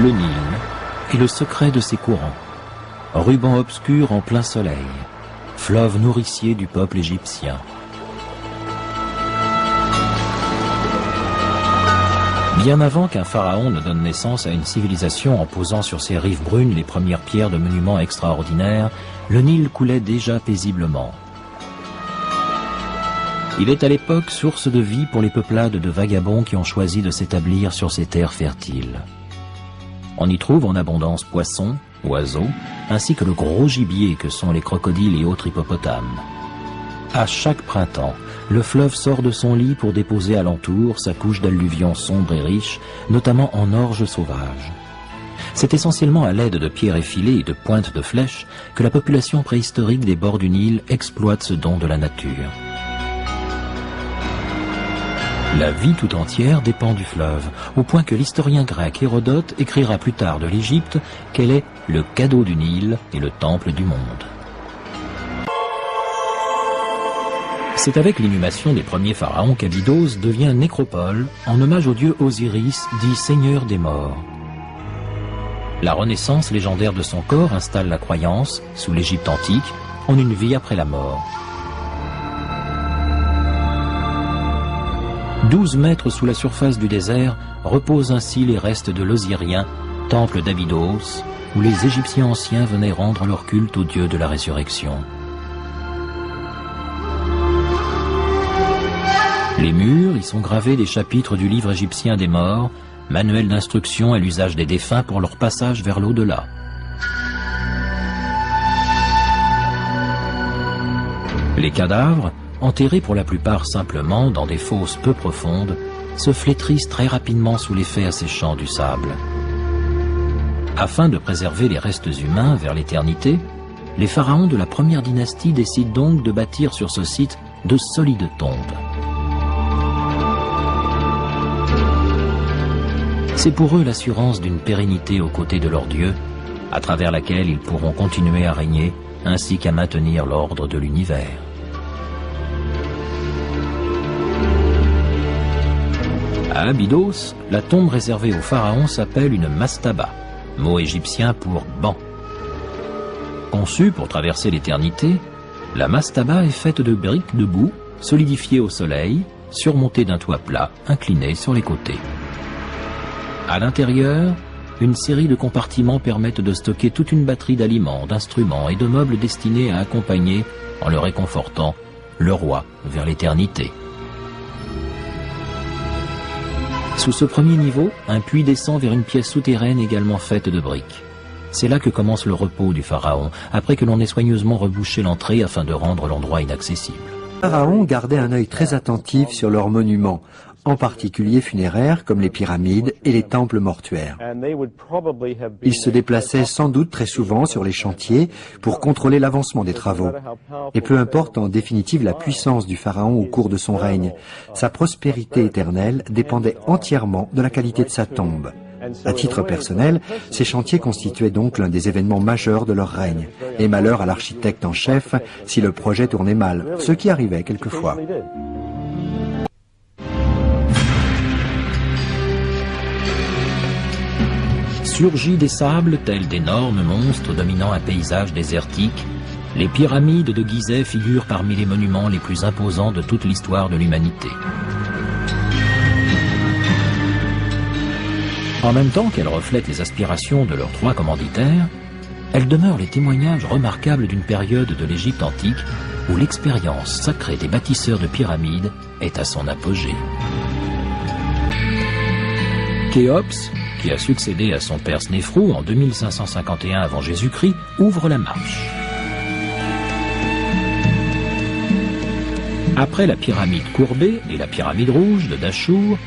Le Nil et le secret de ses courants. Ruban obscur en plein soleil, fleuve nourricier du peuple égyptien. Bien avant qu'un pharaon ne donne naissance à une civilisation en posant sur ses rives brunes les premières pierres de monuments extraordinaires, le Nil coulait déjà paisiblement. Il est à l'époque source de vie pour les peuplades de vagabonds qui ont choisi de s'établir sur ces terres fertiles. On y trouve en abondance poissons, oiseaux, ainsi que le gros gibier que sont les crocodiles et autres hippopotames. À chaque printemps, le fleuve sort de son lit pour déposer alentour sa couche d'alluvions sombres et riches, notamment en orge sauvage. C'est essentiellement à l'aide de pierres effilées et de pointes de flèches que la population préhistorique des bords du Nil exploite ce don de la nature. La vie tout entière dépend du fleuve, au point que l'historien grec Hérodote écrira plus tard de l'Égypte qu'elle est le cadeau du Nil et le temple du monde. C'est avec l'inhumation des premiers pharaons qu'Abydos devient nécropole en hommage au dieu Osiris, dit seigneur des morts. La renaissance légendaire de son corps installe la croyance, sous l'Égypte antique, en une vie après la mort. 12 mètres sous la surface du désert reposent ainsi les restes de l'Osirien, temple d'Abydos, où les Égyptiens anciens venaient rendre leur culte au dieu de la résurrection. Les murs y sont gravés des chapitres du livre égyptien des morts, manuel d'instruction à l'usage des défunts pour leur passage vers l'au-delà. Les cadavres, enterrés pour la plupart simplement dans des fosses peu profondes, se flétrissent très rapidement sous l'effet asséchant du sable. Afin de préserver les restes humains vers l'éternité, les pharaons de la première dynastie décident donc de bâtir sur ce site de solides tombes. C'est pour eux l'assurance d'une pérennité aux côtés de leur Dieu, à travers laquelle ils pourront continuer à régner, ainsi qu'à maintenir l'ordre de l'univers. À Abydos, la tombe réservée aux pharaons s'appelle une mastaba, mot égyptien pour banc. Conçue pour traverser l'éternité, la mastaba est faite de briques de boue, solidifiées au soleil, surmontées d'un toit plat, incliné sur les côtés. À l'intérieur, une série de compartiments permettent de stocker toute une batterie d'aliments, d'instruments et de meubles destinés à accompagner, en le réconfortant, le roi vers l'éternité. Sous ce premier niveau, un puits descend vers une pièce souterraine également faite de briques. C'est là que commence le repos du pharaon, après que l'on ait soigneusement rebouché l'entrée afin de rendre l'endroit inaccessible. Les pharaons gardaient un œil très attentif sur leurs monuments, en particulier funéraires comme les pyramides et les temples mortuaires. Ils se déplaçaient sans doute très souvent sur les chantiers pour contrôler l'avancement des travaux. Et peu importe en définitive la puissance du pharaon au cours de son règne, sa prospérité éternelle dépendait entièrement de la qualité de sa tombe. À titre personnel, ces chantiers constituaient donc l'un des événements majeurs de leur règne. Et malheur à l'architecte en chef si le projet tournait mal, ce qui arrivait quelquefois. Surgis des sables tels d'énormes monstres dominant un paysage désertique, les pyramides de Gizeh figurent parmi les monuments les plus imposants de toute l'histoire de l'humanité. En même temps qu'elles reflètent les aspirations de leurs trois commanditaires, elles demeurent les témoignages remarquables d'une période de l'Égypte antique où l'expérience sacrée des bâtisseurs de pyramides est à son apogée. Khéops, qui a succédé à son père Snéfrou en 2551 avant Jésus-Christ, ouvre la marche. Après la pyramide courbée et la pyramide rouge de Dachour,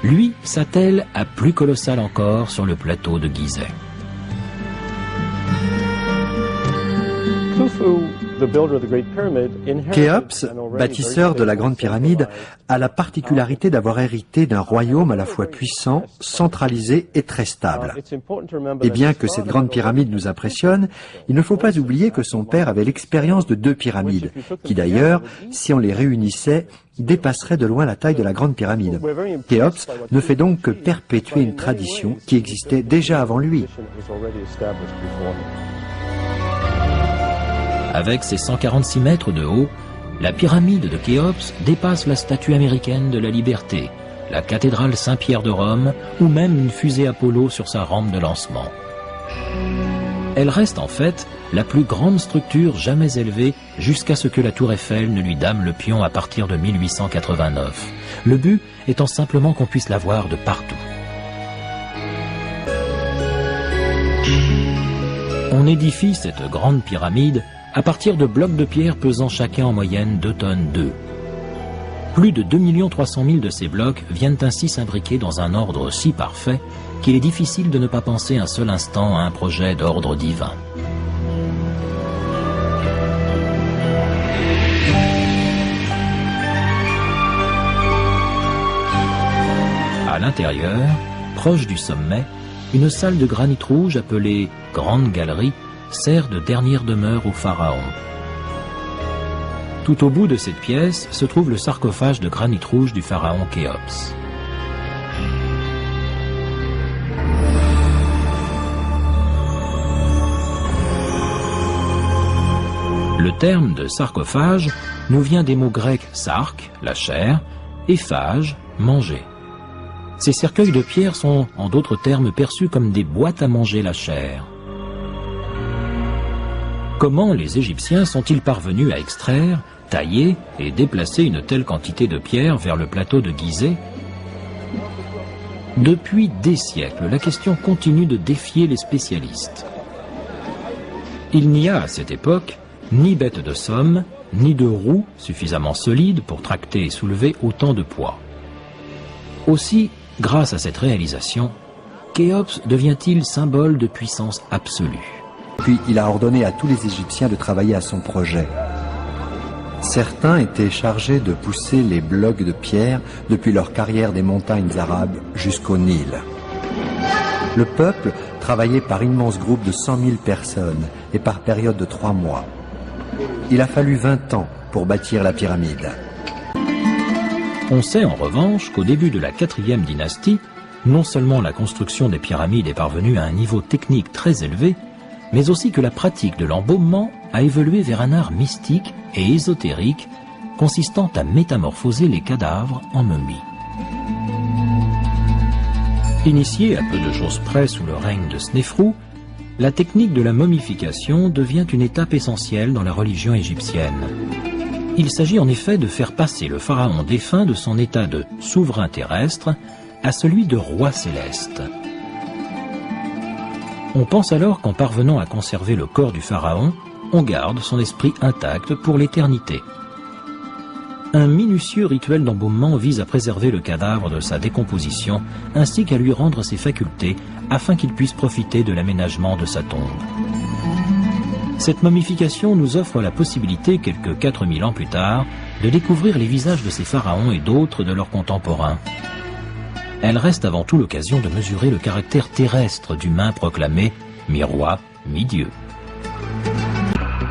lui s'attelle à plus colossal encore sur le plateau de Gizeh. Khufu Khéops, bâtisseur de la Grande Pyramide, a la particularité d'avoir hérité d'un royaume à la fois puissant, centralisé et très stable. Et bien que cette Grande Pyramide nous impressionne, il ne faut pas oublier que son père avait l'expérience de 2 pyramides, qui d'ailleurs, si on les réunissait, dépasserait de loin la taille de la Grande Pyramide. Khéops ne fait donc que perpétuer une tradition qui existait déjà avant lui. Avec ses 146 mètres de haut, la pyramide de Khéops dépasse la statue américaine de la Liberté, la cathédrale Saint-Pierre de Rome ou même une fusée Apollo sur sa rampe de lancement. Elle reste en fait la plus grande structure jamais élevée jusqu'à ce que la tour Eiffel ne lui dame le pion à partir de 1889. Le but étant simplement qu'on puisse la voir de partout. On édifie cette grande pyramide à partir de blocs de pierre pesant chacun en moyenne 2 tonnes 2. Plus de 2 300 000 de ces blocs viennent ainsi s'imbriquer dans un ordre si parfait qu'il est difficile de ne pas penser un seul instant à un projet d'ordre divin. À l'intérieur, proche du sommet, une salle de granit rouge appelée Grande Galerie sert de dernière demeure au pharaon. Tout au bout de cette pièce se trouve le sarcophage de granit rouge du pharaon Khéops. Le terme de sarcophage nous vient des mots grecs sark, la chair, et phage, manger. Ces cercueils de pierre sont, en d'autres termes, perçus comme des boîtes à manger la chair. Comment les Égyptiens sont-ils parvenus à extraire, tailler et déplacer une telle quantité de pierre vers le plateau de Gizeh? Depuis des siècles, la question continue de défier les spécialistes. Il n'y a à cette époque ni bête de somme, ni de roues suffisamment solides pour tracter et soulever autant de poids. Aussi, grâce à cette réalisation, Khéops devient-il symbole de puissance absolue. Puis il a ordonné à tous les Égyptiens de travailler à son projet. Certains étaient chargés de pousser les blocs de pierre depuis leur carrière des montagnes arabes jusqu'au Nil. Le peuple travaillait par immenses groupes de 100 000 personnes et par période de 3 mois. Il a fallu 20 ans pour bâtir la pyramide. On sait en revanche qu'au début de la 4e dynastie, non seulement la construction des pyramides est parvenue à un niveau technique très élevé, mais aussi que la pratique de l'embaumement a évolué vers un art mystique et ésotérique consistant à métamorphoser les cadavres en momies. Initiée à peu de choses près sous le règne de Snéfrou, la technique de la momification devient une étape essentielle dans la religion égyptienne. Il s'agit en effet de faire passer le pharaon défunt de son état de souverain terrestre à celui de roi céleste. On pense alors qu'en parvenant à conserver le corps du pharaon, on garde son esprit intact pour l'éternité. Un minutieux rituel d'embaumement vise à préserver le cadavre de sa décomposition ainsi qu'à lui rendre ses facultés afin qu'il puisse profiter de l'aménagement de sa tombe. Cette momification nous offre la possibilité, quelques 4000 ans plus tard, de découvrir les visages de ces pharaons et d'autres de leurs contemporains. Elle reste avant tout l'occasion de mesurer le caractère terrestre d'humain proclamé mi-roi, mi-dieu.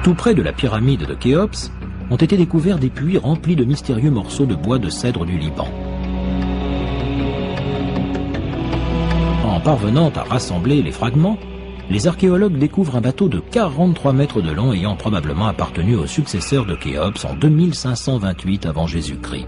Tout près de la pyramide de Khéops ont été découverts des puits remplis de mystérieux morceaux de bois de cèdre du Liban. En parvenant à rassembler les fragments, les archéologues découvrent un bateau de 43 mètres de long ayant probablement appartenu aux successeurs de Khéops en 2528 avant Jésus-Christ.